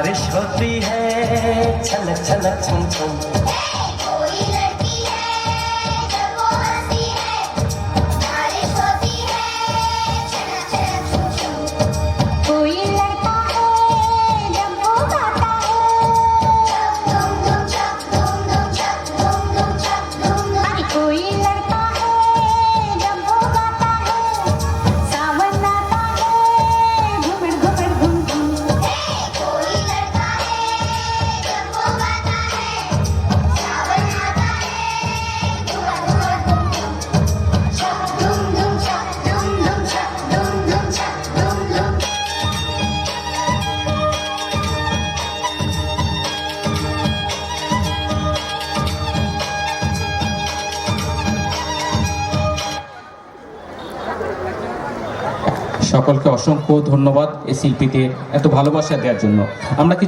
बारिश होती है छलक छलक छम छम कोई लड़की है जब वो हंसती है बारिश होती है छलक छलक छम छम कोई लड़का है जब वो गाता है धूम धूम छक धूम धूम छक धूम धूम छक धूम धूम अरे कोई लड़का है जब वो गाता है सावन आता है घुमड़ घुमड़ घुम घुम कोई लड़का है जब वो गाता है सावन आता है घुमड़ घुमड़ घुम घुम छक धूम धूम छक धूम धूम छक धूम धूम छक धूम धूम সকলকে অসংখ্য ধন্যবাদ এই শিল্পীদের এত ভালোবাসা দেওয়ার জন্য। আমরা